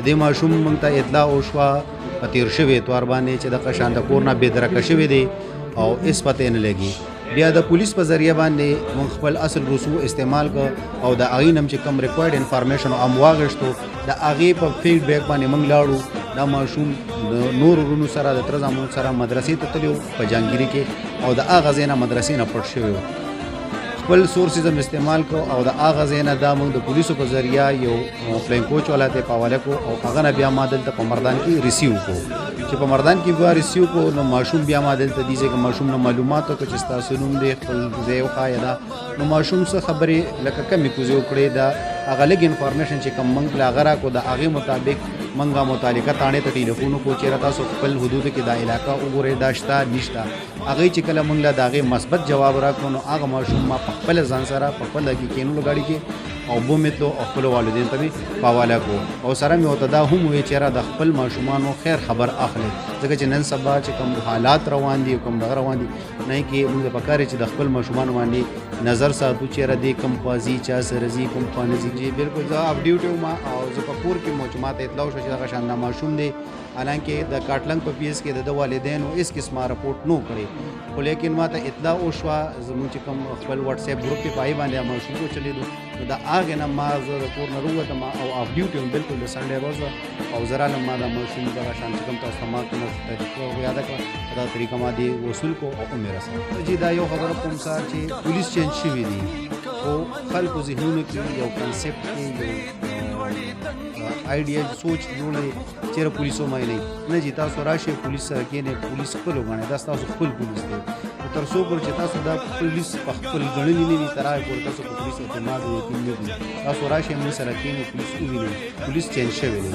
د دې ماشوم موږ ته اطلاع وشوه په تیر شوي اتوار باندې چې دغه شان د کور نه بېدرکه شوی دی او هېڅ پته یې نه لګي. بیا د پولیس په ذریعه باندې موږ خپل اصل رسوم استعمال کړ او د هغې نه چې کوم ریکوایرډ انفارمیشن هم واغېښتو د هغې په فیډبیک باندې موږ لاړو. دا ماشوم د نورو وروڼو سره د تره زامنو سره مدرسې ته تللی و په جهانګیري کې او د هغه ځای نه مدرسې نه پټ شوی و. خپل سورسز هم استعمال کو او د هغه ځای نه دا موږ د پولیسو په ذریعه یو پلین کوچ والا ته په حواله کړو او هغه نه بیا ما دلته په مردان کې ریسیو کړو. چې په مردان کې بیا ریسیو کړو نو ماشوم بیا ما دلته دي چې ماشوم نه معلومات وکړو چې ستاسو نوم دی خپل ځای وښایه دا نو ماشوم څه خبرې لکه کمې کوزې وکړې دا هغه لږ انفارمیشن چې کوم موږ له هغه راکړو د هغې مطابق موږ متعلقه تاڼې ته ټلیفون وکړو چېرې تاسو خپل حدودو کې دا علاقه وګورئ دا شته نشته. هغې چې کله موږ له د هغې مثبت جواب راکړو نو هغه ماشوم ما په خپله ځان سره په خپل کې کینولو ګاډي کې او بومې تلو او خپلو والدینو ته مې په حواله کړو او سره مې ورته دا هم وویل چې د خپل ماشومانو خیر خبر اخلئ ځکه چې نن سبا چې کوم حالات روان دي کوم دغه روان دي نه کې موږ ته پکار چې د خپل ماشومانو باندې نظر ساتو چېرې دی کوم خوا ځي چا سره ځي کوم خوا نه ځي. بلکل زه اپ ډیوټ یم او زه په کور کې مو چې ما ته اطلاع وشوه چې دغه شان دا ماشوم دی حالانکه د کاټلنګ په پی ایس کې د والدینو هېڅ قسمه رپورټ نو کړی خو لیکن ما ته اطلاع وشوه زموږ چې کوم خپل وټس اپ ګروپ کې په هغې باندې ماشوم وچلېدو نو د هغې نه ما زه د کور نه راووتم او اف ډیوټ یم بلکل د سنډې ورځ وه او زه رالم ما د ماشوم دغه شان چې کوم تاسو ته ما کومه طریقه یاده کړه په دا طریقه ما دې وصول کړو او ومې رسوه. جی دا یو خبره کوم سهار چې پولیس چینج شوي دي خو خلکو ذهنونو کې یو کنسپټ کې یو آیډیا سوچ جوړ دی چېرې پولیس ومایلی نه چې تاسو راشئ پولیس سره کښېنئ پولیس خپل وګڼئ دا ستاسو خپل پولیس دی خو تر څو پورې چې تاسو دا پولیس په خپل ګڼلي نه وي تر هغې پورې تاسو په پولیس اعتماد او یقین نه کړئ. تاسو راشئ موږ سره کښېنئ پولیس ووینئ پولیس چینج شوی دی.